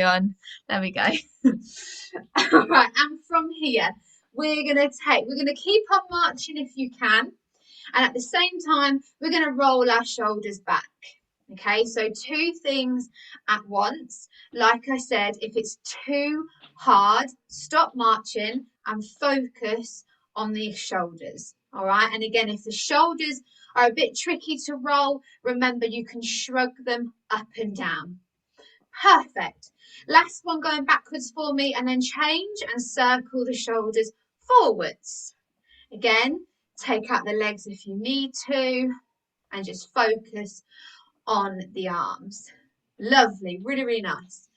on. There we go. All right, and from here, we're gonna keep on marching if you can. And at the same time, we're gonna roll our shoulders back. Okay, so two things at once. Like I said, if it's too hard, stop marching and focus on the shoulders. All right, and again, if the shoulders are a bit tricky to roll, remember you can shrug them up and down. Perfect. Last one, going backwards for me, and then change and circle the shoulders forwards. Again, take out the legs if you need to, and just focus on the arms. Lovely, really, really nice.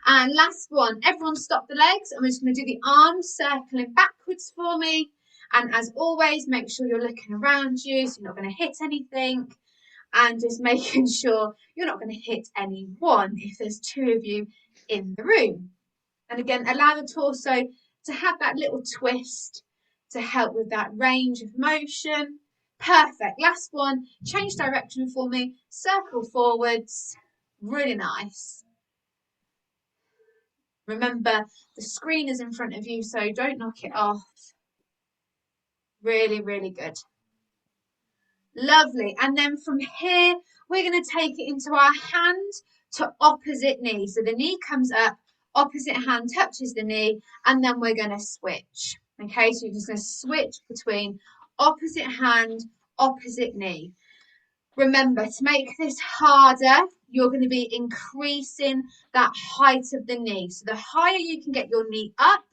And last one, everyone stop the legs, and we're just going to do the arms circling backwards for me. And as always, make sure you're looking around you so you're not going to hit anything, and just making sure you're not going to hit anyone if there's two of you in the room. And again, allow the torso to have that little twist to help with that range of motion. Perfect. Last one, change direction for me, circle forwards. Really nice. Remember, the screen is in front of you, so don't knock it off. Really, really good. Lovely. And then from here, we're going to take it into our hand to opposite knee. So the knee comes up, opposite hand touches the knee, and then we're going to switch. Okay, so you're just going to switch between opposite hand, opposite knee. Remember, to make this harder, you're going to be increasing that height of the knee. So the higher you can get your knee up,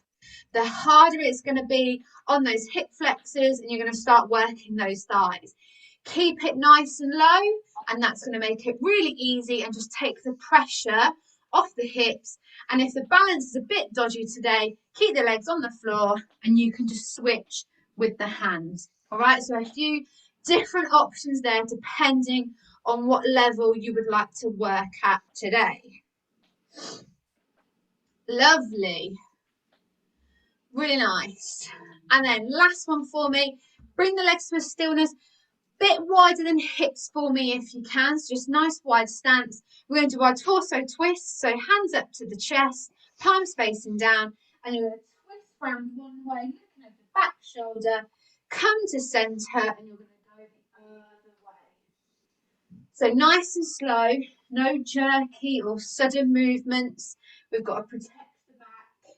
the harder it's going to be on those hip flexors, and you're going to start working those thighs. Keep it nice and low, and that's going to make it really easy and just take the pressure off the hips. And if the balance is a bit dodgy today, keep the legs on the floor and you can just switch with the hands. All right, so a few different options there depending on what level you would like to work at today. Lovely. Really nice. And then last one for me, bring the legs to a stillness. Bit wider than hips for me if you can, so just nice wide stance. We're going to do our torso twist, so hands up to the chest, palms facing down, and you're going to twist round one way, looking at the back shoulder, come to centre, and you're going to go the other way. So nice and slow, no jerky or sudden movements. We've got to protect the back,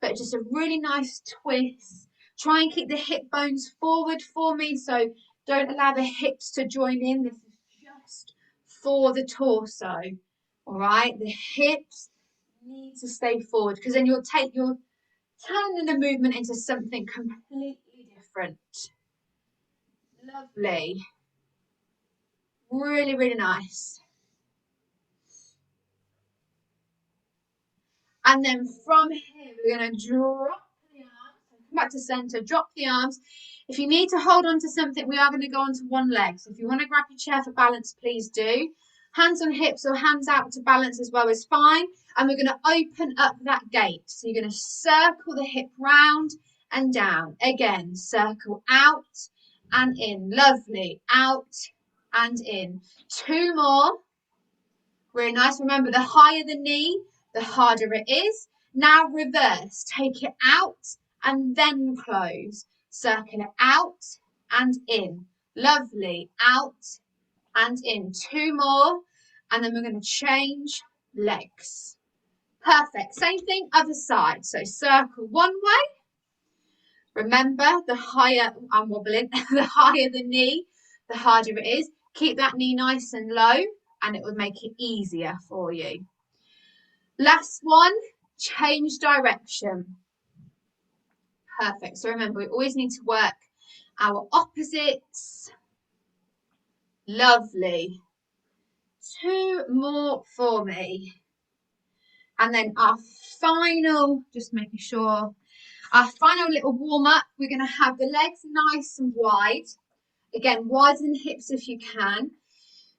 but just a really nice twist. Try and keep the hip bones forward for me, so don't allow the hips to join in. This is just for the torso. All right, the hips need to stay forward, because then you're turning the movement into something completely different. Lovely. Really, really nice. And then from here, we're going to drop the arms. Come back to center, drop the arms. If you need to hold on to something, we are going to go onto one leg. So if you want to grab your chair for balance, please do. Hands on hips or hands out to balance as well is fine. And we're going to open up that gate. So you're going to circle the hip round and down. Again, circle out and in. Lovely. Out and in. Two more. Really nice. Remember, the higher the knee, the harder it is. Now reverse. Take it out and then close. Circle it out and in. Lovely. Out and in. Two more. And then we're going to change legs. Perfect. Same thing, other side. So circle one way. Remember, the higher, I'm wobbling, the higher the knee, the harder it is. Keep that knee nice and low, and it will make it easier for you. Last one, change direction. Perfect. So remember, we always need to work our opposites. Lovely. Two more for me. And then our final, just making sure, our final little warm up, we're going to have the legs nice and wide. Again, wider than hips if you can.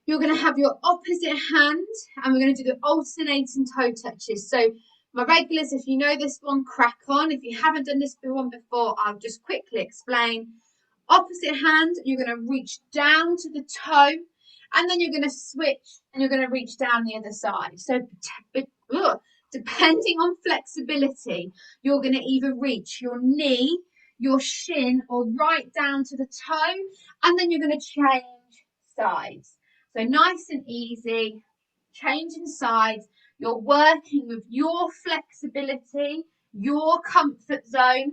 You're going to have your opposite hand, and we're going to do the alternating toe touches. So my regulars, if you know this one, crack on. If you haven't done this one before, I'll just quickly explain. Opposite hand, you're going to reach down to the toe, and then you're going to switch, and you're going to reach down the other side. So Depending on flexibility, you're going to either reach your knee, your shin, or right down to the toe, and then you're going to change sides. So nice and easy, changing sides. You're working with your flexibility, your comfort zone.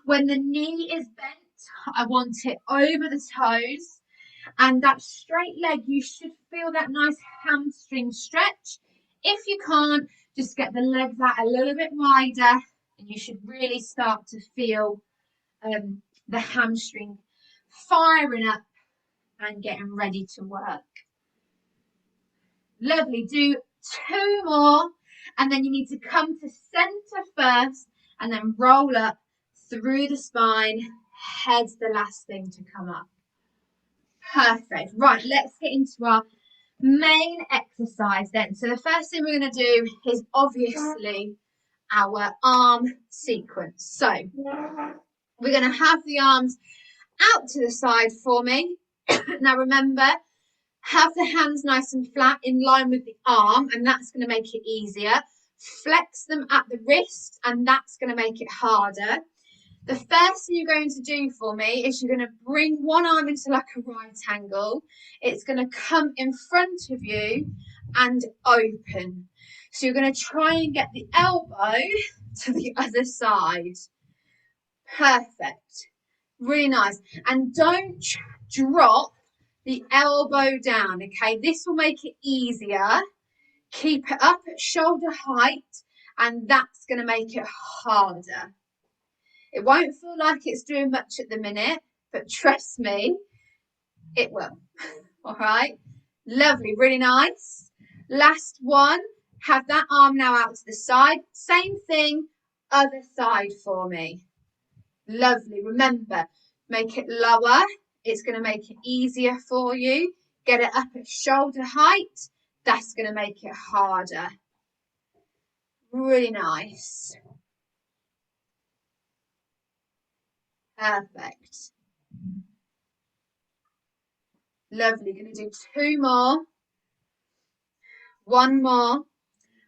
When the knee is bent, I want it over the toes. And that straight leg, you should feel that nice hamstring stretch. If you can't, just get the legs out a little bit wider, and you should really start to feel the hamstring firing up and getting ready to work. Lovely. Do 2 more, and then you need to come to center first and then roll up through the spine. Head's the last thing to come up. Perfect. Right, let's get into our main exercise then. So the first thing we're going to do is obviously our arm sequence. So we're going to have the arms out to the side for me. Now remember, have the hands nice and flat in line with the arm, and that's going to make it easier. Flex them at the wrist, and that's going to make it harder. The first thing you're going to do for me is you're going to bring one arm into like a right angle. It's going to come in front of you and open. So you're going to try and get the elbow to the other side. Perfect. Really nice. And don't drop the elbow down, okay? This will make it easier. Keep it up at shoulder height, and that's going to make it harder. It won't feel like it's doing much at the minute, but trust me, it will. All right. Lovely. Really nice. Last one. Have that arm now out to the side. Same thing, other side for me. Lovely. Remember, make it lower. It's going to make it easier for you. Get it up at shoulder height. That's going to make it harder. Really nice. Perfect. Lovely. Going to do 2 more. 1 more.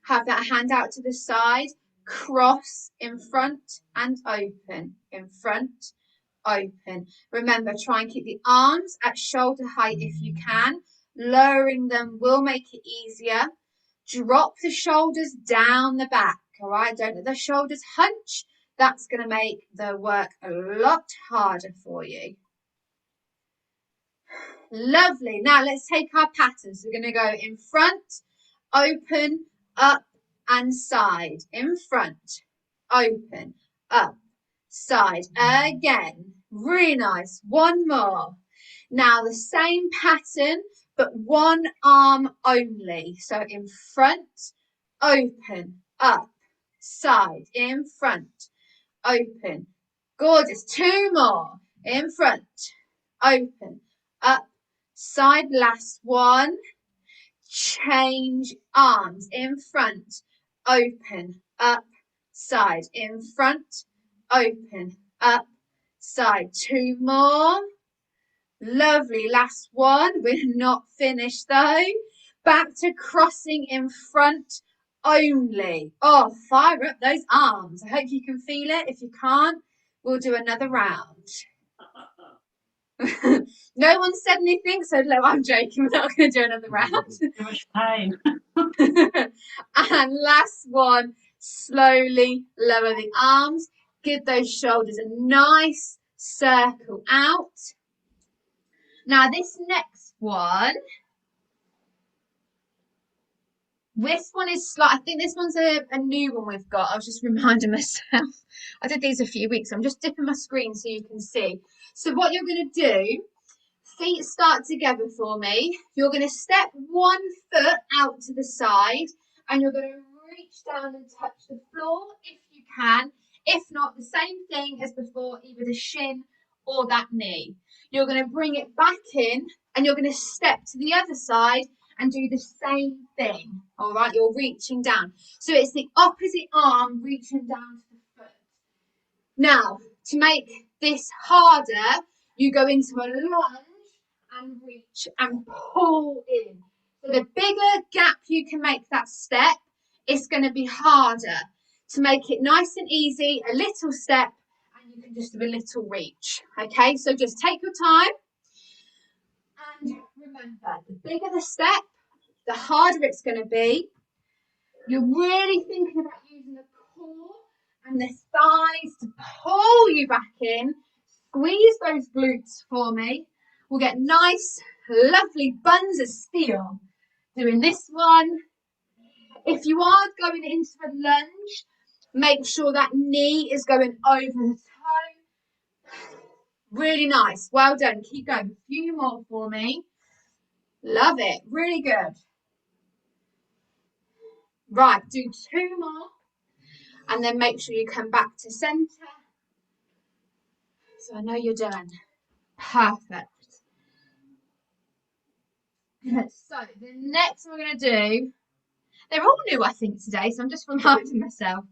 Have that hand out to the side. Cross in front and open. In front, open. Remember, try and keep the arms at shoulder height if you can. Lowering them will make it easier. Drop the shoulders down the back. All right. Don't let the shoulders hunch. That's going to make the work a lot harder for you. Lovely. Now let's take our patterns. We're going to go in front, open, up and side. In front, open, up, side. Again. Really nice. 1 more. Now the same pattern, but 1 arm only. So in front, open, up, side. In front, open. Gorgeous. 2 more. In front, open, up, side. Last one. Change arms. In front, open, up, side. In front, open, up, side. 2 more. Lovely. Last one. We're not finished though. Back to crossing in front only. Oh, fire up those arms. I hope you can feel it. If you can't, we'll do another round. No one said anything, so no, I'm joking. We're not going to do another round. Too much pain. And last one, slowly lower the arms. Give those shoulders a nice circle out. Now this next one, is I think this one's a new one we've got. I was just reminding myself. I did these a few weeks. I'm just dipping my screen so you can see. So what you're going to do, feet start together for me. You're going to step 1 foot out to the side, and you're going to reach down and touch the floor if you can. If not, the same thing as before, either the shin or that knee. You're going to bring it back in, and you're going to step to the other side and do the same thing. All right, you're reaching down. So it's the opposite arm reaching down to the foot. Now, to make this harder, you go into a lunge and reach and pull in. So the bigger gap you can make that step it's going to be harder. To make it nice and easy, a little step, and you can just do a little reach. Okay, so just take your time. And remember, the bigger the step, the harder it's going to be. You're really thinking about using the core and the thighs to pull you back in. Squeeze those glutes for me. We'll get nice, lovely buns of steel doing this one. If you are going into a lunge, make sure that knee is going over the toe. Really nice. Well done. Keep going. A few more for me. Love it. Really good. Right, do 2 more. And then make sure you come back to centre. So I know you're done. Perfect. So the next one we're going to do, they're all new, I think, today. So I'm just reminding myself.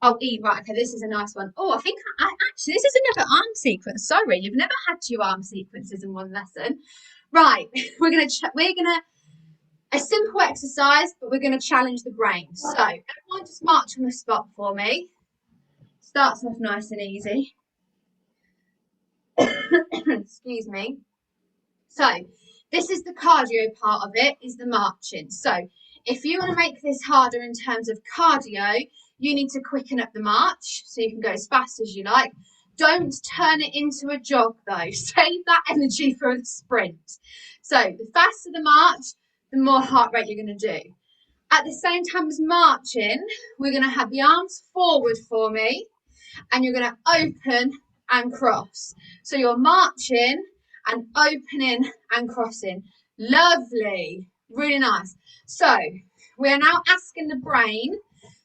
Oh, E, right, okay, this is a nice one. Oh, I think, actually, this is another arm sequence. Sorry, you've never had 2 arm sequences in one lesson. Right, we're going to, a simple exercise, but we're going to challenge the brain. So everyone just march on the spot for me. Starts off nice and easy. Excuse me. So this is the cardio part of it, is the marching. So if you want to make this harder in terms of cardio, you need to quicken up the march so you can go as fast as you like. Don't turn it into a jog though. Save that energy for a sprint. So the faster the march, the more heart rate you're going to do. At the same time as marching, we're going to have the arms forward for me, and you're going to open and cross. So you're marching and opening and crossing. Lovely. Really nice. So we are now asking the brain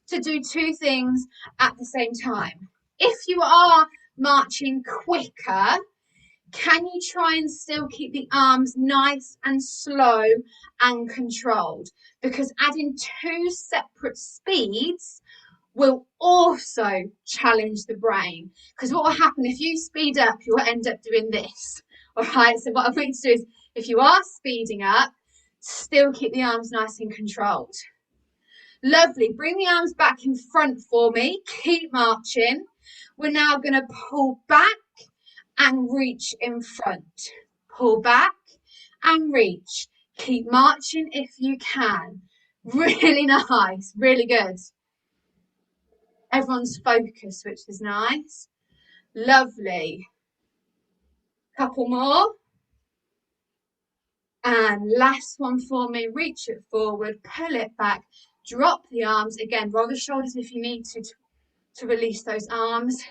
to do 2 things at the same time. If you are marching quicker, can you try and still keep the arms nice and slow and controlled? Because adding 2 separate speeds will also challenge the brain. Because what will happen if you speed up, you'll end up doing this. All right, so what I want you to do is, if you are speeding up, still keep the arms nice and controlled. Lovely. Bring the arms back in front for me. Keep marching. We're now going to pull back and reach in front. Pull back and reach. Keep marching if you can. Really nice. Really good. Everyone's focused, which is nice. Lovely. Couple more. And last one for me. Reach it forward, pull it back, drop the arms. Again, roll the shoulders if you need to release those arms.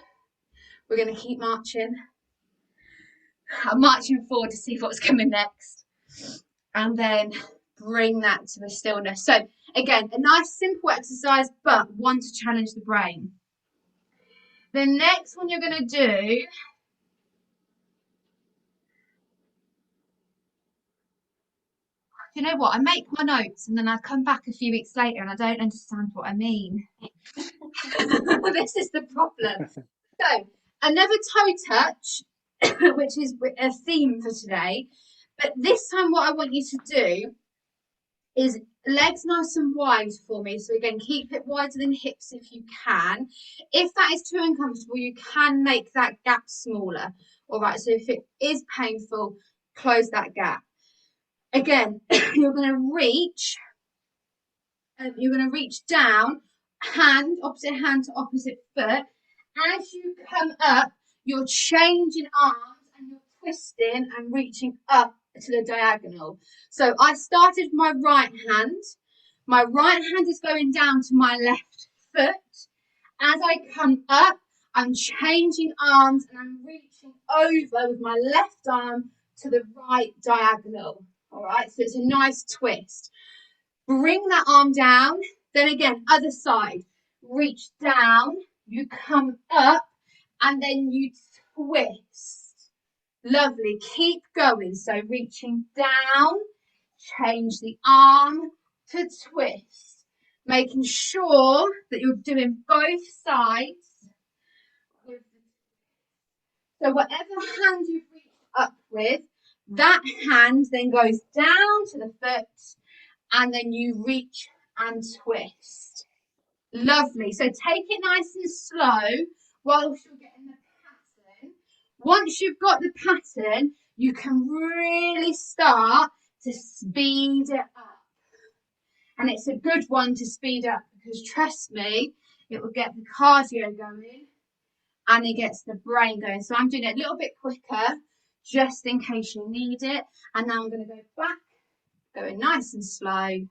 We're going to keep marching. I'm marching forward to see what's coming next. And then bring that to a stillness. So again, a nice simple exercise, but one to challenge the brain. The next one you're going to do you know what? I make my notes and then I come back a few weeks later and I don't understand what I mean. This is the problem. So, another toe touch, which is a theme for today. But this time, what I want you to do is legs nice and wide for me. So, again, keep it wider than hips if you can. If that is too uncomfortable, you can make that gap smaller. All right. So, if it is painful, close that gap. Again, you're going to reach down, opposite hand to opposite foot. As you come up, you're changing arms and you're twisting and reaching up to the diagonal. So I started with my right hand. My right hand is going down to my left foot. As I come up, I'm changing arms and I'm reaching over with my left arm to the right diagonal. All right, so it's a nice twist. Bring that arm down. Then again, other side. Reach down. You come up and then you twist. Lovely. Keep going. So reaching down. Change the arm to twist. Making sure that you're doing both sides. So whatever hand you've reached up with, that hand then goes down to the foot and then you reach and twist. Lovely. So take it nice and slow whilst you're getting the pattern. Once you've got the pattern, you can really start to speed it up. And it's a good one to speed up because trust me, it will get the cardio going and it gets the brain going. So I'm doing it a little bit quicker just in case you need it. And now I'm going to go back, going nice and slow.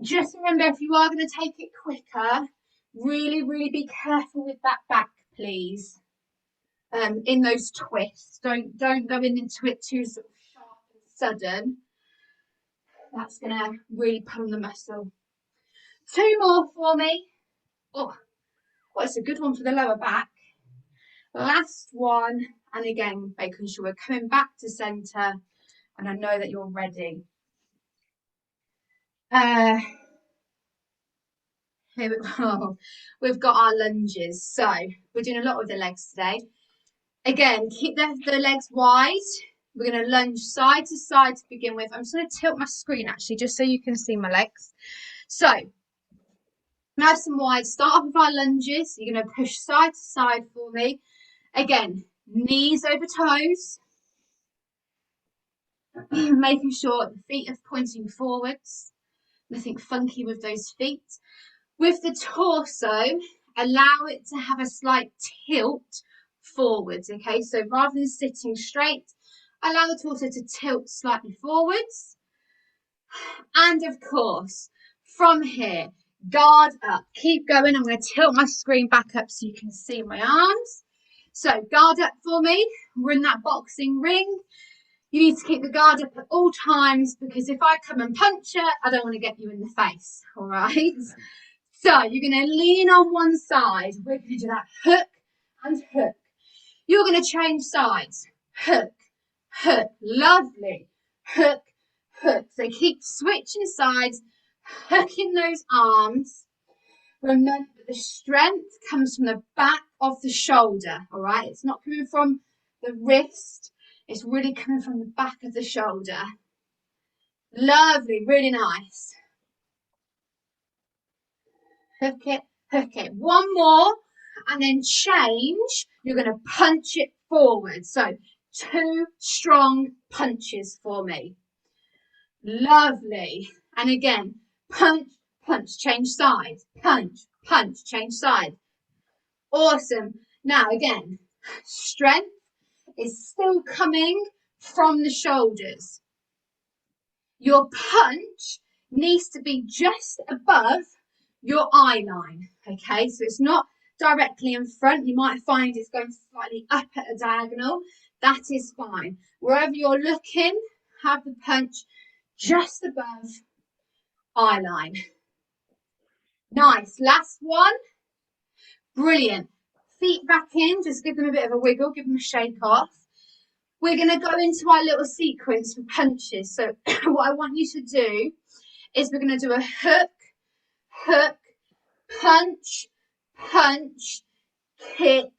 Just remember, if you are going to take it quicker, really, really be careful with that back, please. In those twists, don't go into it too sort of sharp and sudden. That's going to really pull on the muscle. 2 more for me. Oh, it's a good one for the lower back. Last one, and again, making sure we're coming back to center, and I know that you're ready. Here we go. We've got our lunges. So we're doing a lot with the legs today. Again, keep the legs wide. We're going to lunge side to side to begin with. I'm just going to tilt my screen actually, just so you can see my legs. So nice and wide. Start off with our lunges. You're going to push side to side for me. Again, knees over toes. Making sure the feet are pointing forwards. Nothing funky with those feet. With the torso, allow it to have a slight tilt forwards, okay? So rather than sitting straight, allow the torso to tilt slightly forwards. And of course, from here, guard up. Keep going. I'm going to tilt my screen back up so you can see my arms. So guard up for me. We're in that boxing ring. You need to keep the guard up at all times because if I come and punch you, I don't want to get you in the face, all right? So you're going to lean on one side. We're going to do that hook and hook. You're going to change sides. Hook, hook. Lovely. Hook, hook. So keep switching sides, hooking those arms. Remember, the strength comes from the back of the shoulder, all right? It's not coming from the wrist. It's really coming from the back of the shoulder. Lovely, really nice. Hook it, hook it. One more, and then change. You're going to punch it forward. So 2 strong punches for me. Lovely. And again, punch, punch, change side. Punch, punch, change side. Awesome. Now again, strength is still coming from the shoulders. Your punch needs to be just above your eye line, okay? So it's not directly in front. You might find it's going slightly up at a diagonal. That is fine. Wherever you're looking, have the punch just above eye line. Nice. Last one. Brilliant. Feet back in. Just give them a bit of a wiggle. Give them a shake off. We're going to go into our little sequence for punches. So what I want you to do is we're going to do a hook, hook, punch, punch, kick,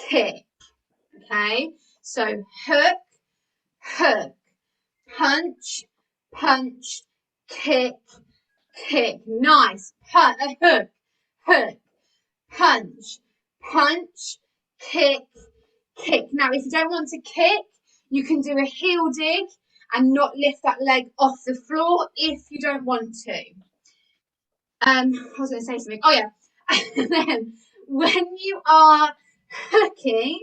kick. Okay? So hook, hook, punch, punch, kick, kick. Nice. Hook, hook, punch, punch, kick, kick. Now, if you don't want to kick, you can do a heel dig and not lift that leg off the floor if you don't want to. I was going to say something. Oh, yeah. And then when you are hooking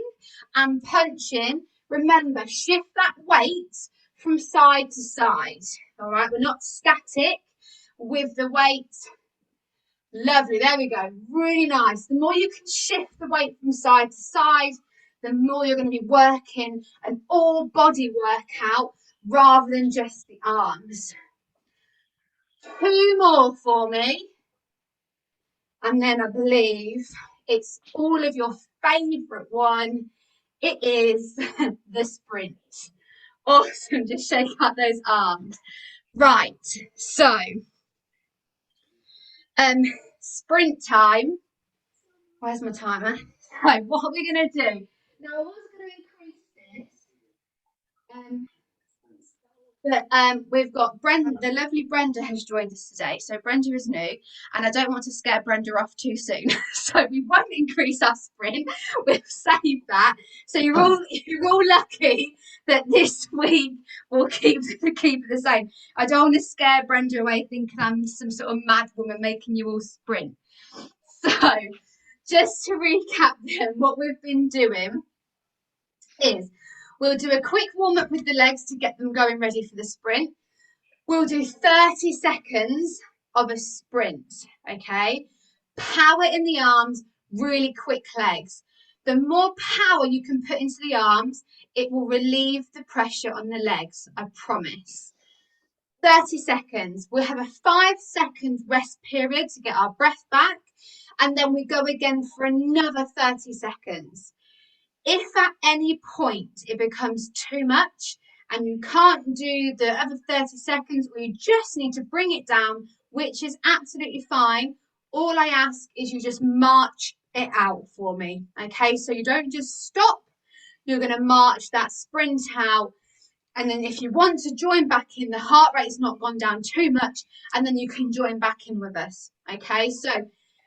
and punching, remember, shift that weight from side to side. All right? We're not static with the weight. Lovely. There we go. Really nice. The more you can shift the weight from side to side, the more you're going to be working an all body workout rather than just the arms. 2 more for me. And then I believe it's all of your favourite one. It is the sprint. Awesome. Just shake out those arms. Right. So, sprint time. Where's my timer? So, what are we going to do? Now, I was going to increase this. But we've got Brenda, the lovely Brenda has joined us today. So Brenda is new, and I don't want to scare Brenda off too soon. So we won't increase our sprint. We'll save that. So you're all lucky that this week we'll keep it the same. I don't want to scare Brenda away thinking I'm some sort of mad woman making you all sprint. So just to recap then, what we've been doing is we'll do a quick warm up with the legs to get them going ready for the sprint. We'll do 30 seconds of a sprint, okay? Power in the arms, really quick legs. The more power you can put into the arms, it will relieve the pressure on the legs, I promise. 30 seconds. We'll have a 5-second rest period to get our breath back, and then we go again for another 30 seconds. If at any point it becomes too much and you can't do the other 30 seconds, or you just need to bring it down, which is absolutely fine, all I ask is you just march it out for me. Okay, so you don't just stop, you're going to march that sprint out. And then if you want to join back in, the heart rate's not gone down too much, and then you can join back in with us. Okay, so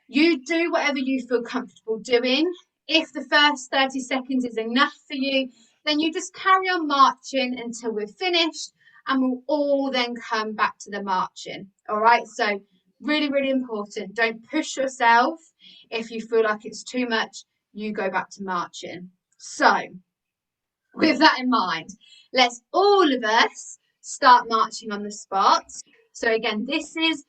you do whatever you feel comfortable doing. If the first 30 seconds is enough for you, then you just carry on marching until we're finished, and we'll all then come back to the marching. All right, so really, really important. Don't push yourself. If you feel like it's too much, you go back to marching. So with that in mind, let's all of us start marching on the spot. So again, this is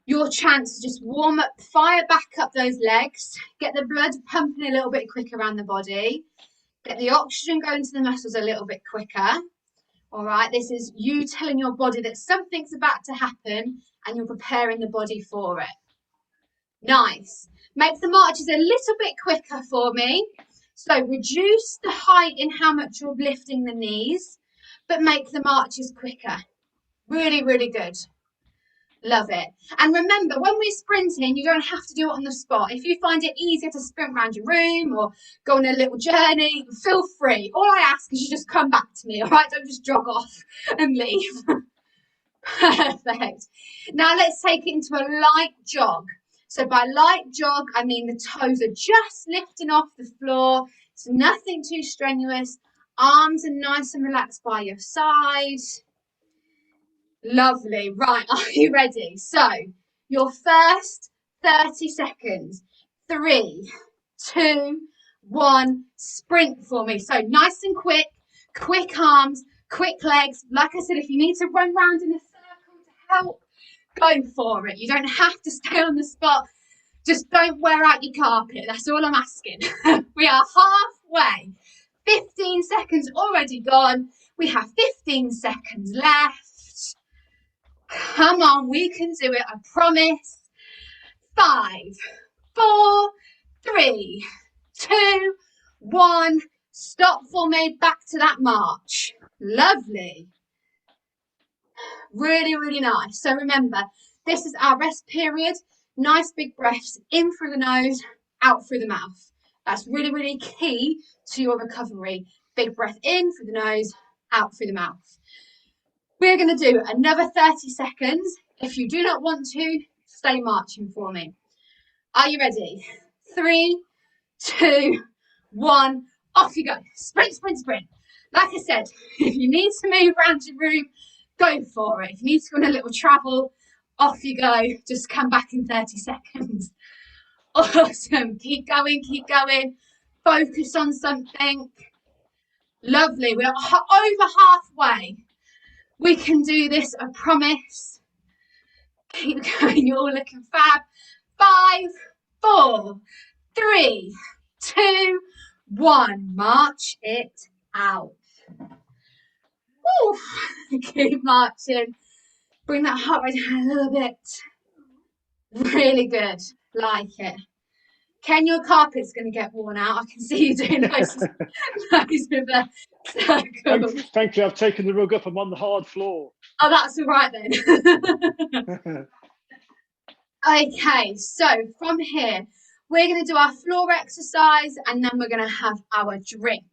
your chance to just warm up, fire back up those legs, get the blood pumping a little bit quicker around the body, get the oxygen going to the muscles a little bit quicker. All right, this is you telling your body that something's about to happen and you're preparing the body for it. Nice. Make the marches a little bit quicker for me. So reduce the height in how much you're lifting the knees, but make the marches quicker. Really, really good. Love it. And remember, when we're sprinting, you don't have to do it on the spot. If you find it easier to sprint around your room or go on a little journey, feel free. All I ask is you just come back to me, all right? Don't just jog off and leave. Perfect. Now let's take it into a light jog. So by light jog, I mean the toes are just lifting off the floor. It's nothing too strenuous. Arms are nice and relaxed by your side. Lovely. Right, are you ready? So your first 30 seconds. 3, 2, 1. Sprint for me. So nice and quick arms, quick legs. Like I said, if you need to run around in a circle to help, go for it. You don't have to stay on the spot. Just don't wear out your carpet. That's all I'm asking. We are halfway. 15 seconds already gone. We have 15 seconds left. Come on, we can do it. I promise. 5, 4, 3, 2, 1. Stop for me. Back to that march. Lovely. Really, really nice. So remember, this is our rest period. Nice big breaths in through the nose, out through the mouth. That's really, really key to your recovery. Big breath in through the nose, out through the mouth. We're going to do another 30 seconds. If you do not want to, stay marching for me. Are you ready? 3, 2, 1. Off you go. Sprint, sprint, sprint. Like I said, if you need to move around your room, go for it. If you need to go on a little travel, off you go. Just come back in 30 seconds. Awesome. Keep going, keep going. Focus on something. Lovely. We're over halfway. We can do this, I promise. Keep going. You're all looking fab. 5, 4, 3, 2, 1. March it out. Woo. Keep marching. Bring that heart rate down a little bit. Really good. Like it. Ken, your carpet's going to get worn out. I can see you doing nice with the circle. Thankfully, I've taken the rug up. I'm on the hard floor. Oh, that's all right then. Okay, so from here, we're going to do our floor exercise and then we're going to have our drink.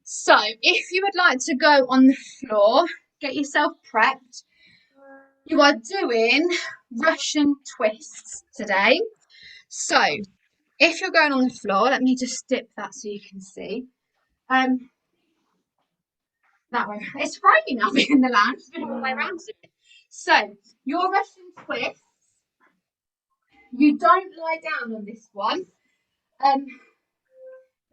So if you would like to go on the floor, get yourself prepped. You are doing Russian twists today. So if you're going on the floor, let me just dip that so you can see. That way. It's Friday now being in the lounge. It's been all the way around to it. So your Russian twists, you don't lie down on this one.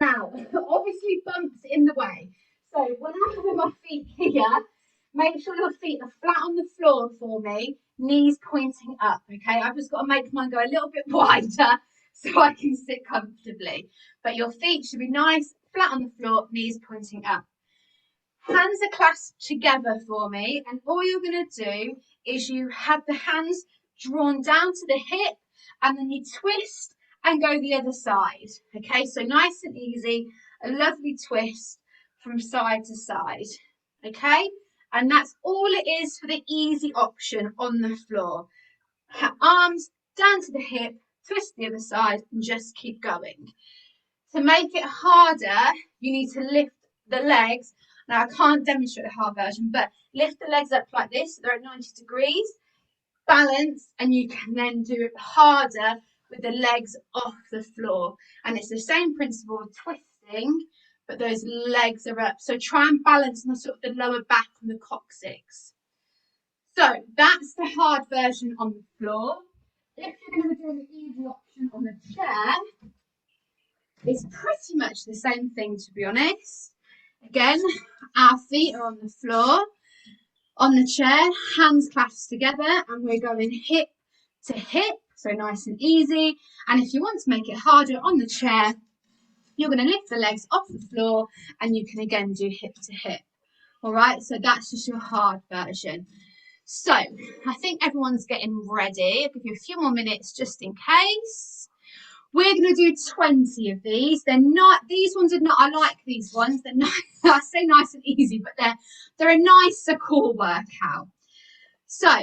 Now, obviously bumps in the way. So when I have my feet here, make sure your feet are flat on the floor for me, knees pointing up, okay? I've just got to make mine go a little bit wider so I can sit comfortably. But your feet should be nice, flat on the floor, knees pointing up. Hands are clasped together for me, and all you're going to do is you have the hands drawn down to the hip, and then you twist and go the other side. Okay, so nice and easy, a lovely twist from side to side. Okay, and that's all it is for the easy option on the floor. Arms down to the hip, twist the other side, and just keep going. To make it harder, you need to lift the legs. Now, I can't demonstrate the hard version, but lift the legs up like this, so they're at 90 degrees, balance, and you can then do it harder with the legs off the floor. And it's the same principle of twisting, but those legs are up. So try and balance on the sort of the lower back and the coccyx. So that's the hard version on the floor. If you're going to be doing the easy option on the chair, it's pretty much the same thing, to be honest. Again, our feet are on the floor, on the chair, hands clasped together, and we're going hip to hip, so nice and easy. And if you want to make it harder on the chair, you're going to lift the legs off the floor, and you can again do hip to hip. All right, so that's just your hard version. So I think everyone's getting ready. I'll give you a few more minutes just in case. We're going to do 20 of these. They're not, these ones are not, I like these ones. They're not, I say nice and easy, but they're a nicer core workout. So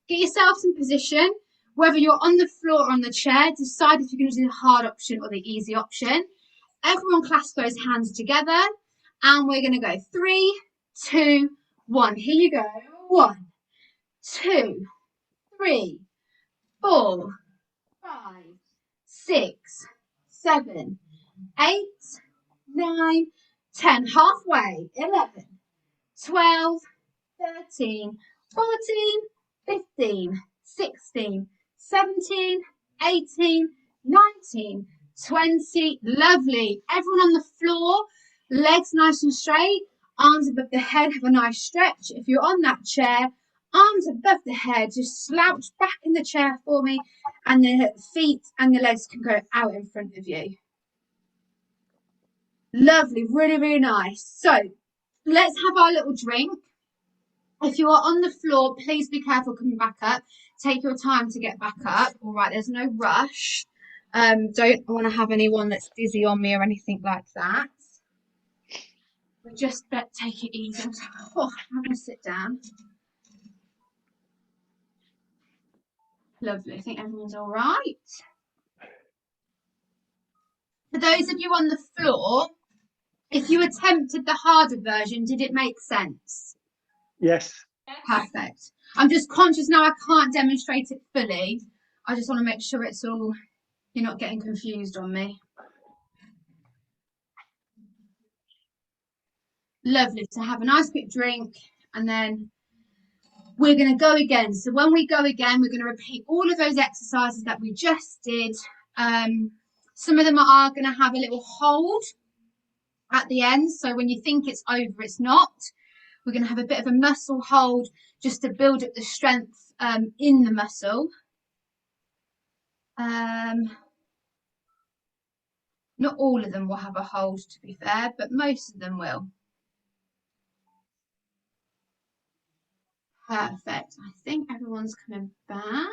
get yourselves in position, whether you're on the floor or on the chair, decide if you're going to do the hard option or the easy option. Everyone clasp those hands together, and we're going to go 3, 2, 1. Here you go. 1, 2, 3, 4, 5, 6, 7, 8, 9, 10. Halfway. 11, 12, 13, 14, 15, 16, 17, 18, 19, 20. Lovely. Everyone on the floor, legs nice and straight, arms above the head, have a nice stretch. If you're on that chair, arms above the head, just slouch back in the chair for me, and the feet and the legs can go out in front of you. Lovely, really, really nice. So let's have our little drink. If you are on the floor, please be careful coming back up. Take your time to get back up. All right, there's no rush. Don't want to have anyone that's dizzy on me or anything like that. But just take it easy. Oh, I'm going to sit down. Lovely. I think everyone's all right. For those of you on the floor, if you attempted the harder version, did it make sense? Yes. Perfect. I'm just conscious now I can't demonstrate it fully. I just want to make sure it's all, you're not getting confused on me. Lovely. So have a nice quick drink, and then we're going to go again. So when we go again, we're going to repeat all of those exercises that we just did. Some of them are going to have a little hold at the end. So when you think it's over, it's not. We're going to have a bit of a muscle hold just to build up the strength in the muscle. Not all of them will have a hold, to be fair, but most of them will. Perfect. I think everyone's coming back.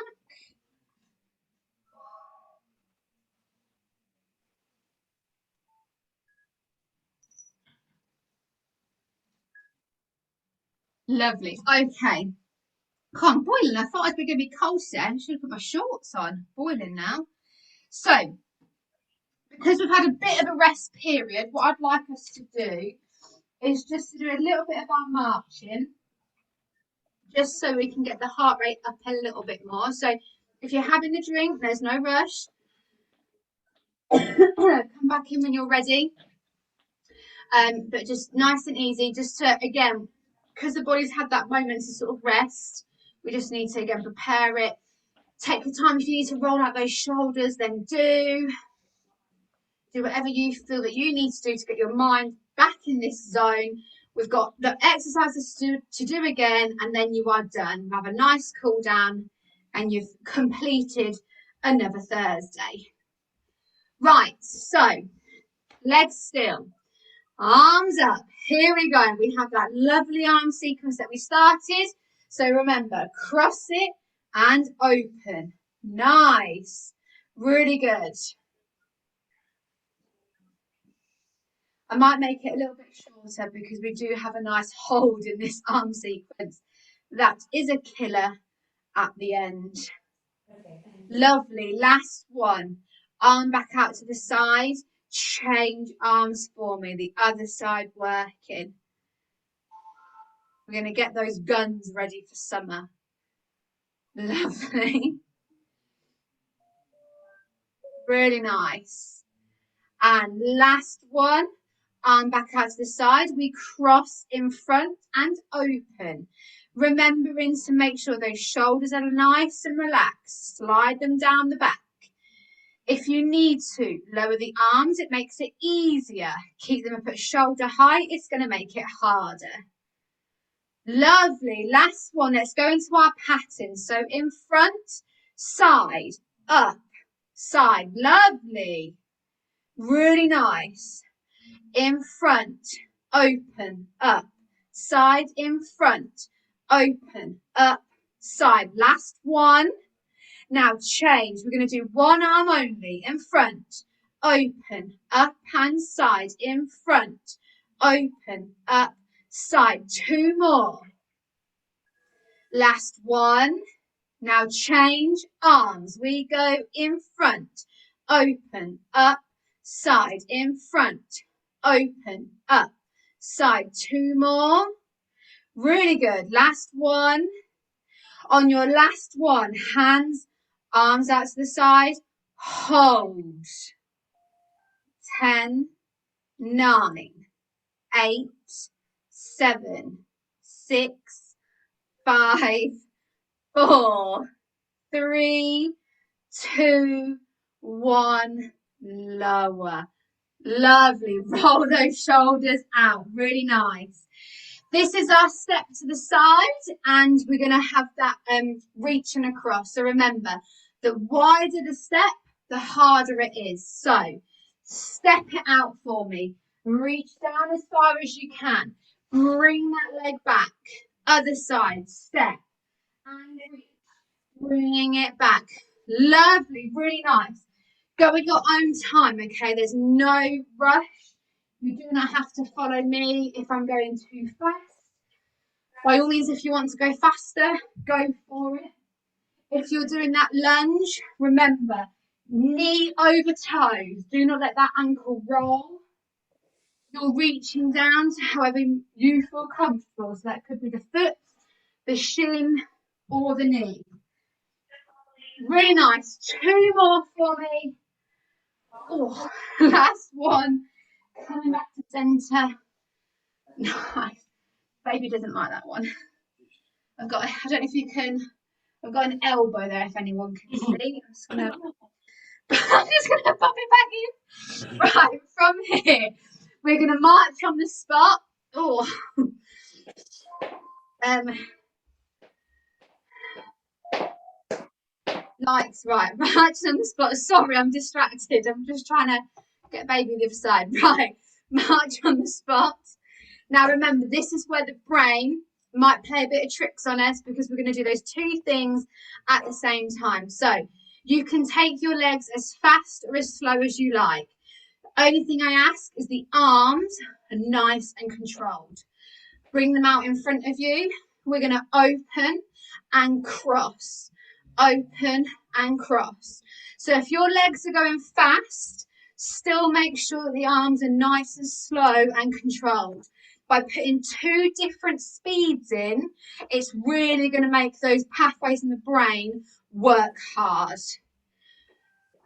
Lovely. Okay. I'm boiling. I thought I'd be going to be cold today. I should have put my shorts on. Boiling now. So, because we've had a bit of a rest period, what I'd like us to do is just to do a little bit of our marching. just so we can get the heart rate up a little bit more. So if you're having a drink, there's no rush. Come back in when you're ready. But just nice and easy, just to, again, because the body's had that moment to sort of rest, we just need to, again, prepare it. Take your time. If you need to roll out those shoulders, then do whatever you feel that you need to do to get your mind back in this zone. We've got the exercises to do again, and then you are done. You have a nice cool down, and you've completed another Thursday. Right, so legs still, arms up. Here we go. We have that lovely arm sequence that we started. So remember, cross it and open. Nice. Really good. I might make it a little bit shorter because we do have a nice hold in this arm sequence. That is a killer at the end. Okay, lovely. Last one. Arm back out to the side. Change arms for me. The other side working. We're going to get those guns ready for summer. Lovely. Really nice. And last one. Arm back out to the side. We cross in front and open. Remembering to make sure those shoulders are nice and relaxed. Slide them down the back. If you need to lower the arms, it makes it easier. Keep them up at shoulder height. It's going to make it harder. Lovely. Last one. Let's go into our pattern. So in front, side, up, side. Lovely. Really nice. In front, open, up, side, in front, open, up, side. Last one. Now change. We're going to do one arm only. In front, open, up and side. In front, open, up, side. Two more. Last one. Now change arms. We go in front, open, up, side. In front, open, up, side. Two more. Really good. Last one. On your last one, hands, arms out to the side, hold. 10, 9, 8, 7, 6, 5, 4, 3, 2, 1, lower. Lovely. Roll those shoulders out. Really nice. This is our step to the side, and we're going to have that reaching across. So remember, the wider the step, the harder it is. So step it out for me. Reach down as far as you can. Bring that leg back. Other side, step. And reach. Bringing it back. Lovely, really nice. Go at your own time, okay? There's no rush. You do not have to follow me if I'm going too fast. By all means, if you want to go faster, go for it. If you're doing that lunge, remember, knee over toes. Do not let that ankle roll. You're reaching down to however you feel comfortable. So that could be the foot, the shin, or the knee. Really nice. Two more for me. Oh, last one. Coming back to centre. Nice. Baby doesn't like that one. I don't know if you can, I've got an elbow there if anyone can see. I'm just gonna pop it back in. Right, from here, we're gonna march on the spot. Oh. Lights, right, march on the spot. Sorry, I'm distracted. I'm just trying to get baby the other side. Right, march on the spot. Now remember, this is where the brain might play a bit of tricks on us because we're going to do those two things at the same time. So you can take your legs as fast or as slow as you like. The only thing I ask is the arms are nice and controlled. Bring them out in front of you. We're going to open and cross. Open and cross. So if your legs are going fast, still make sure that the arms are nice and slow and controlled. by putting 2 different speeds in, it's really going to make those pathways in the brain work hard.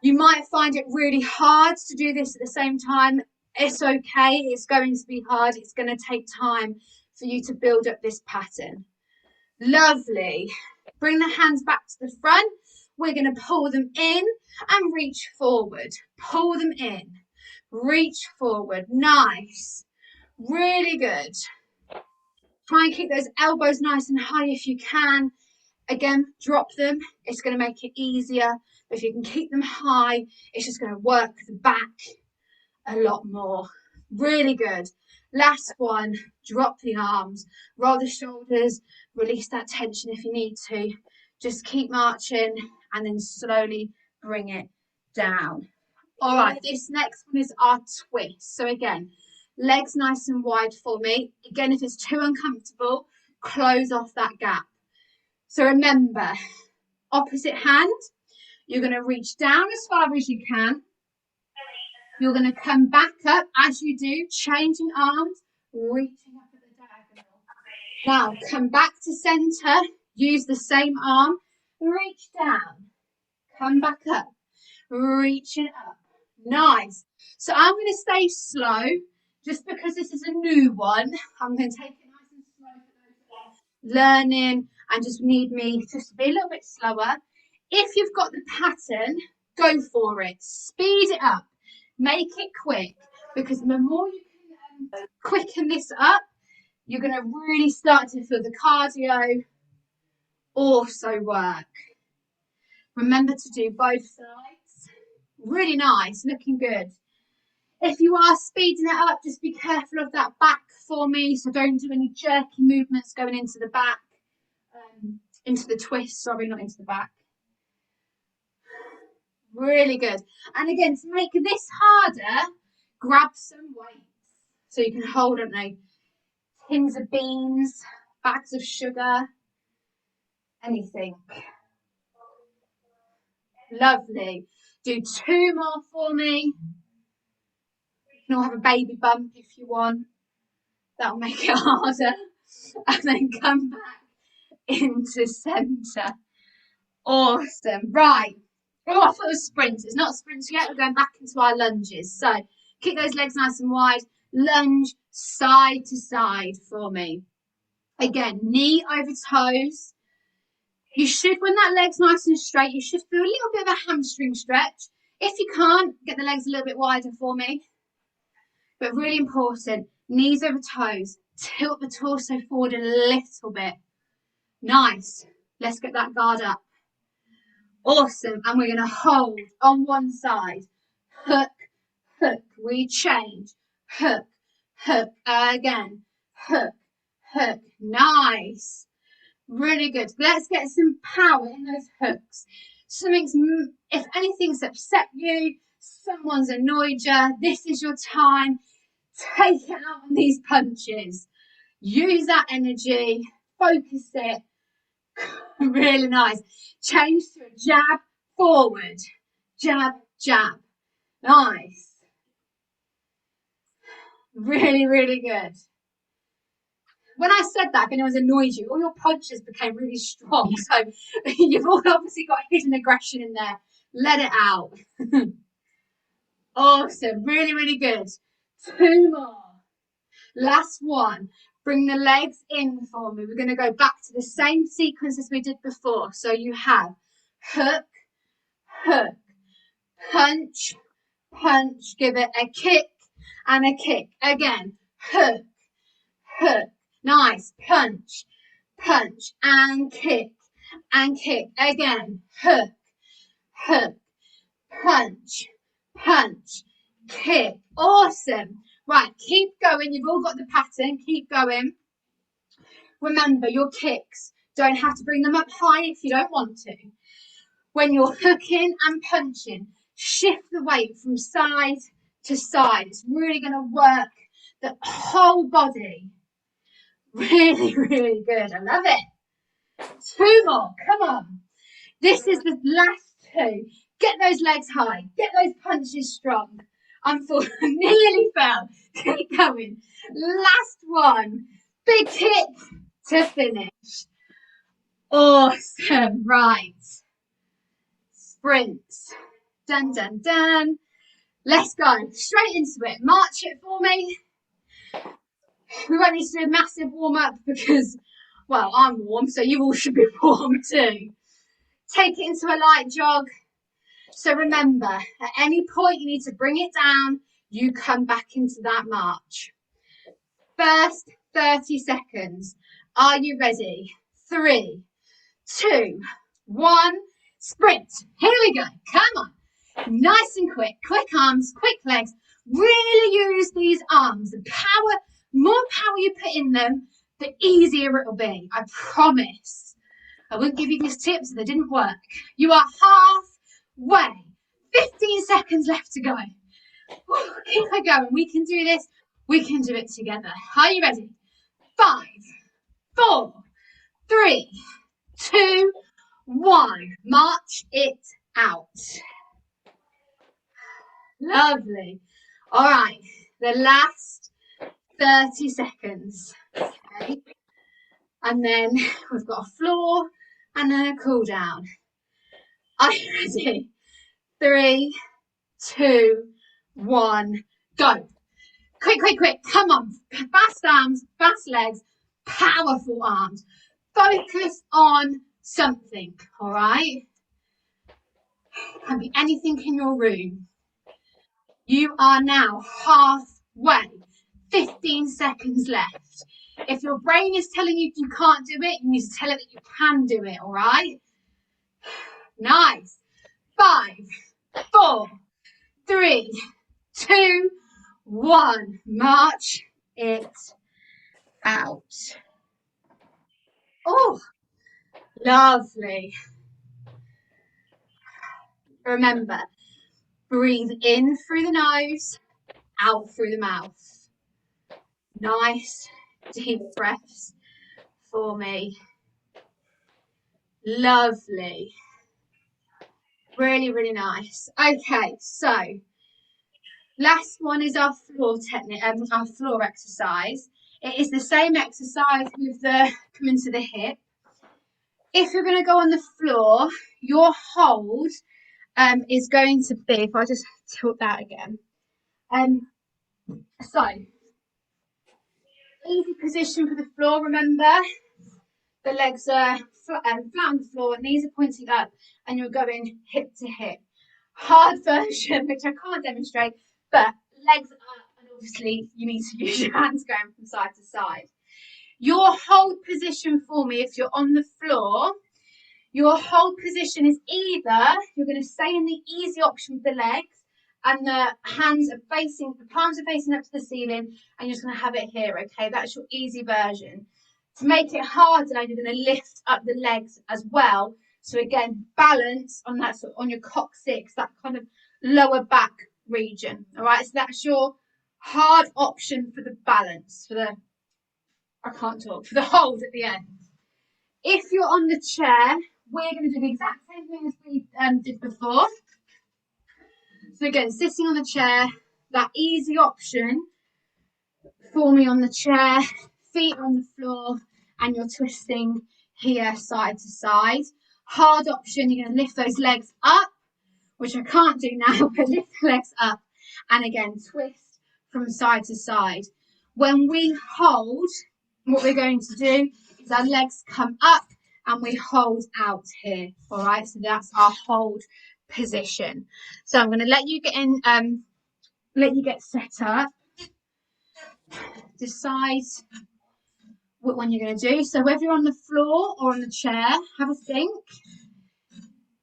You might find it really hard to do this at the same time. It's okay. It's going to be hard. It's going to take time for you to build up this pattern. Lovely. Bring the hands back to the front. We're going to pull them in and reach forward. Pull them in. Reach forward. Nice. Really good. Try and keep those elbows nice and high if you can. Again, drop them. It's going to make it easier. But if you can keep them high, it's just going to work the back a lot more. Really good. Last one. Drop the arms. Roll the shoulders. Release that tension if you need to. Just keep marching and then slowly bring it down. All right, this next one is our twist. So again, legs nice and wide for me. Again, if it's too uncomfortable, close off that gap. So remember, opposite hand, you're going to reach down as far as you can. You're going to come back up as you do, changing arms, reaching up at the diagonal. Now, come back to center, use the same arm, reach down, come back up, reaching up. Nice. So I'm going to stay slow, just because this is a new one. I'm going to take it nice and slow for those learning and just need me just to be a little bit slower. If you've got the pattern, go for it. Speed it up. Make it quick, because the more you can quicken this up, you're going to really start to feel the cardio also work. Remember to do both sides. Really nice, looking good. If you are speeding it up, just be careful of that back for me. So don't do any jerky movements going into the back, into the twist, sorry, not into the back. Really good. And again, to make this harder, grab some weights. So you can hold, I don't know, tins of beans, bags of sugar, anything. Lovely. Do 2 more for me. You can all have a baby bump if you want. That'll make it harder. And then come back into center. Awesome. Right. We're off for the sprints. It's not sprints yet. We're going back into our lunges. So keep those legs nice and wide. Lunge side to side for me. Again, knee over toes. You should, when that leg's nice and straight, you should feel a little bit of a hamstring stretch. If you can't, get the legs a little bit wider for me. But really important, knees over toes. Tilt the torso forward a little bit. Nice. Let's get that guard up. Awesome. And we're going to hold on one side. Hook, hook. We change. Hook, hook. Again. Hook, hook. Nice. Really good. Let's get some power in those hooks. If anything's upset you, someone's annoyed you, this is your time. Take it out on these punches. Use that energy. Focus it. Really nice. Change to a jab, forward. Jab, jab. Nice. Really, really good. When I said that, if anyone's annoyed you, all your punches became really strong. So you've all obviously got hidden aggression in there. Let it out. Awesome. Really, really good. 2 more. Last one. Bring the legs in for me. We're going to go back to the same sequence as we did before. So you have hook, hook, punch, punch. Give it a kick and a kick. Again, hook, hook. Nice. Punch, punch, and kick, and kick. Again, hook, hook, punch, punch, kick. Awesome. Right, keep going. You've all got the pattern. Keep going. Remember, your kicks, don't have to bring them up high if you don't want to. When you're hooking and punching, shift the weight from side to side. It's really going to work the whole body. Really, really good. I love it. 2 more. Come on. This is the last 2. Get those legs high. Get those punches strong. Nearly fell. Keep going. Last one. Big kick to finish. Awesome. Right. Sprints. Dun, dun, dun. Let's go. Straight into it. March it for me. We won't need to do a massive warm up because, well, I'm warm, so you all should be warm too. Take it into a light jog. So remember, at any point you need to bring it down, you come back into that march. First 30 seconds. Are you ready? 3, 2, 1, sprint. Here we go. Come on. Nice and quick. Quick arms, quick legs. Really use these arms. The power, more power you put in them, the easier it'll be. I promise. I wouldn't give you these tips if they didn't work. You are halfway. 15 seconds left to go. Keep it going. We can do this. We can do it together. Are you ready? 5, 4, 3, 2, 1. March it out. Lovely. All right. The last 30 seconds. Okay. And then we've got a floor and then a cool down. Are you ready? 3, 2, 1, go. Quick, quick, quick. Come on. Fast arms, fast legs, powerful arms. Focus on something, all right? Can be anything in your room. You are now halfway. 15 seconds left. If your brain is telling you you can't do it, you need to tell it that you can do it, all right? Nice. 5, 4, 3, 2, 1. March it out. Oh, lovely. Remember, breathe in through the nose, out through the mouth. Nice, deep breaths for me. Lovely. Really, really nice. Okay, so last one is our floor technique, our floor exercise. It is the same exercise with the coming to the hip. If you're going to go on the floor, your hold is going to be, if I just tilt that again. So, easy position for the floor, remember? The legs are flat on the floor, knees are pointing up, and you're going hip to hip. Hard version, which I can't demonstrate, but legs up, and obviously you need to use your hands going from side to side. Your hold position for me, if you're on the floor, your hold position is either you're going to stay in the easy option with the legs, and the hands are facing, the palms are facing up to the ceiling, and you're just going to have it here, okay? That's your easy version. To make it harder, you're going to lift up the legs as well. So again, balance on that, on your coccyx, that kind of lower back region. All right, so that's your hard option for the balance, for the, I can't talk, for the hold at the end. If you're on the chair, we're going to do the exact same thing as we did before. So again, sitting on the chair, that easy option for me on the chair, feet on the floor, and you're twisting here side to side. Hard option, you're going to lift those legs up, which I can't do now, but lift the legs up, and again, twist from side to side. When we hold, what we're going to do is our legs come up and we hold out here, all right? So that's our hold position. So I'm going to let you get in, let you get set up. Decide what one you're going to do. So whether you're on the floor or on the chair, have a think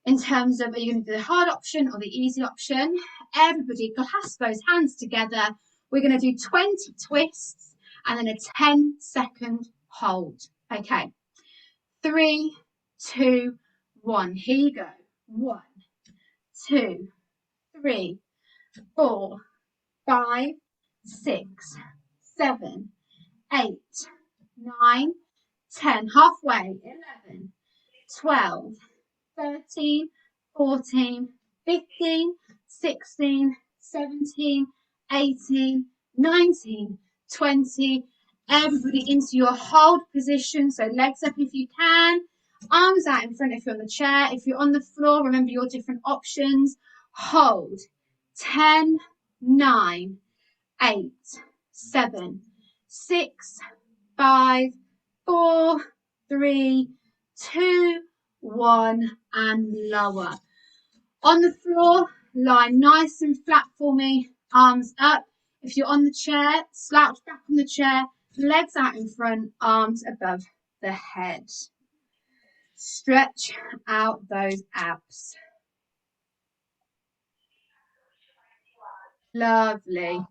in terms of, are you going to do the hard option or the easy option? Everybody clasp those hands together. We're going to do 20 twists and then a 10-second hold. Okay. 3, 2, 1. Here you go. 1, 2, 3, 4, 5, 6, 7, 8, 9, 10, halfway, 11, 12, 13, 14, 15, 16, 17, 18, 19, 20. Everybody into your hold position. So legs up if you can. Arms out in front if you're on the chair. If you're on the floor, remember your different options. Hold. 10, 9, 8, 7, 6, 5, 4, 3, 2, 1, and lower. On the floor, lie nice and flat for me, arms up. If you're on the chair, slouch back on the chair, legs out in front, arms above the head. Stretch out those abs. Lovely.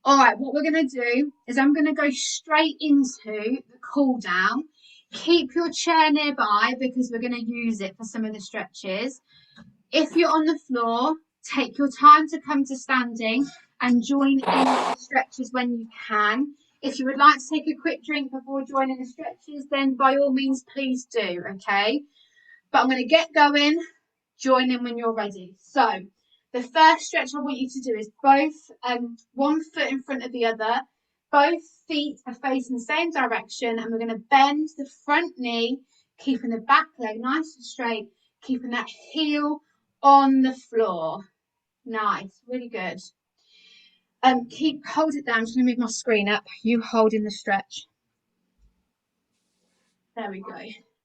All right, what we're going to do is I'm going to go straight into the cool down. Keep your chair nearby because we're going to use it for some of the stretches. If you're on the floor, take your time to come to standing and join in the stretches when you can. If you would like to take a quick drink before joining the stretches, then by all means, please do, okay? But I'm going to get going. Join in when you're ready. So the first stretch I want you to do is both one foot in front of the other. Both feet are facing the same direction, and we're going to bend the front knee, keeping the back leg nice and straight, keeping that heel on the floor. Nice, really good. Hold it down. I'm just going to move my screen up. You hold in the stretch. There we go.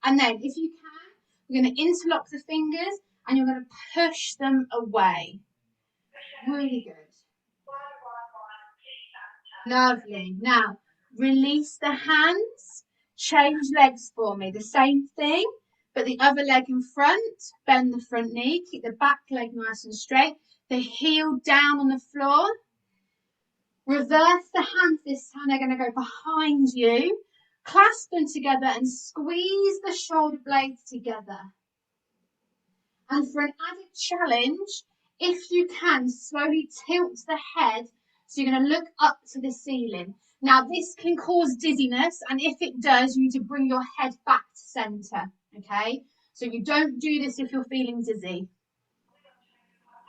And then, if you can, we're going to interlock the fingers and you're going to push them away. Really good. Lovely. Now, release the hands. Change legs for me. The same thing, but the other leg in front. Bend the front knee. Keep the back leg nice and straight. The heel down on the floor. Reverse the hands this time. They're going to go behind you. Clasp them together and squeeze the shoulder blades together. And for an added challenge, if you can, slowly tilt the head so you're going to look up to the ceiling. Now, this can cause dizziness, and if it does, you need to bring your head back to center, okay? So you don't do this if you're feeling dizzy.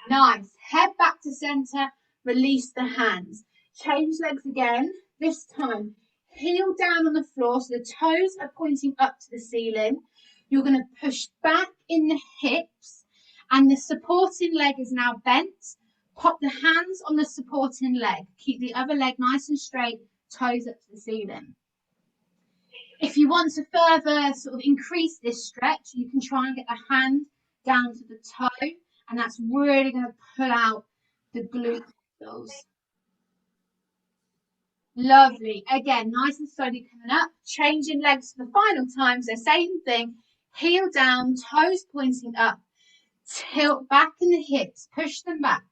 Nice. Head back to center, release the hands. Change legs again. This time, heel down on the floor so the toes are pointing up to the ceiling. You're going to push back in the hips and the supporting leg is now bent. Pop the hands on the supporting leg. Keep the other leg nice and straight, toes up to the ceiling. If you want to further sort of increase this stretch, you can try and get the hand down to the toe, and that's really going to pull out the glute muscles. Lovely. Again, nice and slowly coming up. Changing legs for the final time. So same thing. Heel down, toes pointing up. Tilt back in the hips. Push them back.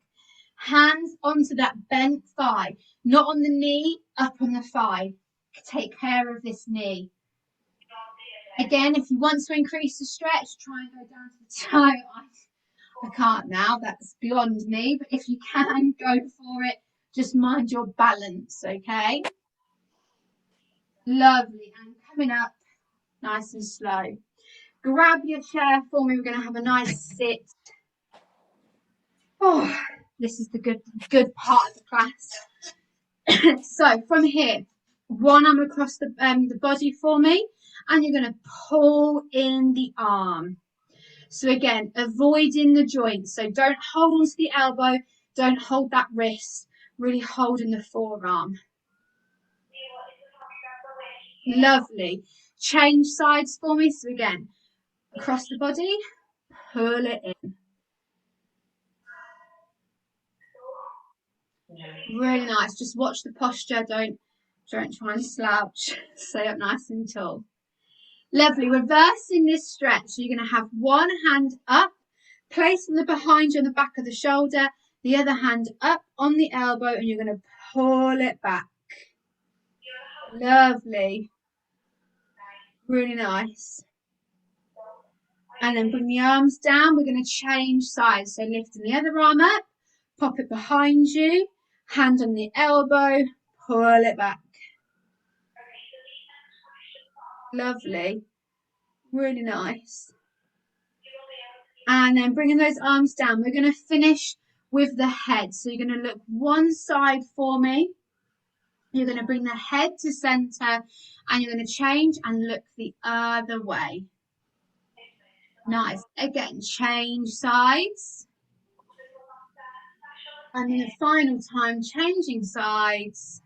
Hands onto that bent thigh. Not on the knee, up on the thigh. Take care of this knee. Again, if you want to increase the stretch, try and go down to the toe. I can't now. That's beyond me. But if you can, go for it. Just mind your balance, okay? Lovely. And coming up nice and slow. Grab your chair for me. We're going to have a nice sit. Oh, this is the good part of the class. So from here, one arm across the body for me, and you're going to pull in the arm. So again, avoiding the joints. So don't hold onto the elbow. Don't hold that wrist. Really hold in the forearm. Lovely. Change sides for me. So again, across the body, pull it in. Really nice. Just watch the posture. Don't try and slouch. Stay up nice and tall. Lovely. Reversing this stretch. So you're going to have one hand up, placing the behind you on the back of the shoulder, the other hand up on the elbow, and you're going to pull it back. Lovely. Really nice. And then bring the arms down. We're going to change sides. So lifting the other arm up, pop it behind you, hand on the elbow, pull it back. Lovely. Really nice. And then bringing those arms down, we're going to finish with the head. So you're going to look one side for me. You're going to bring the head to center and you're going to change and look the other way. Nice. Again, change sides. And then the final time, changing sides.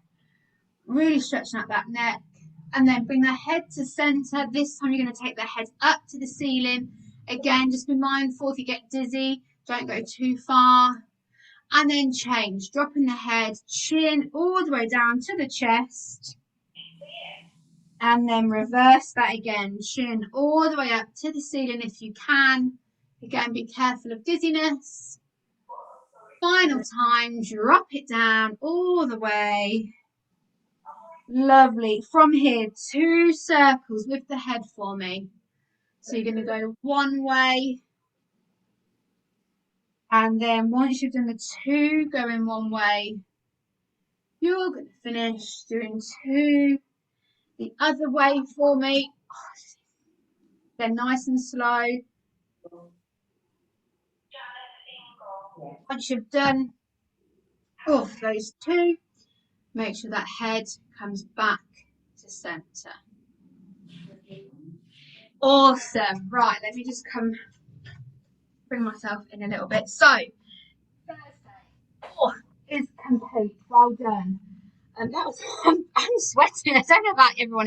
Really stretching out that neck. And then bring the head to center. This time you're going to take the head up to the ceiling. Again, just be mindful if you get dizzy, don't go too far. And then change, dropping the head, chin all the way down to the chest. And then reverse that again, chin all the way up to the ceiling if you can. Again, be careful of dizziness. Final time, drop it down all the way. Lovely. From here, 2 circles with the head for me. So you're going to go one way. And then once you've done the 2 going one way, you're going to finish doing 2 the other way for me. Then nice and slow. Once you've done those 2, make sure that head comes back to center. Awesome. Right, let me just bring myself in a little bit. So, Thursday is complete. Well done. That was, I'm sweating. I don't know about everyone else.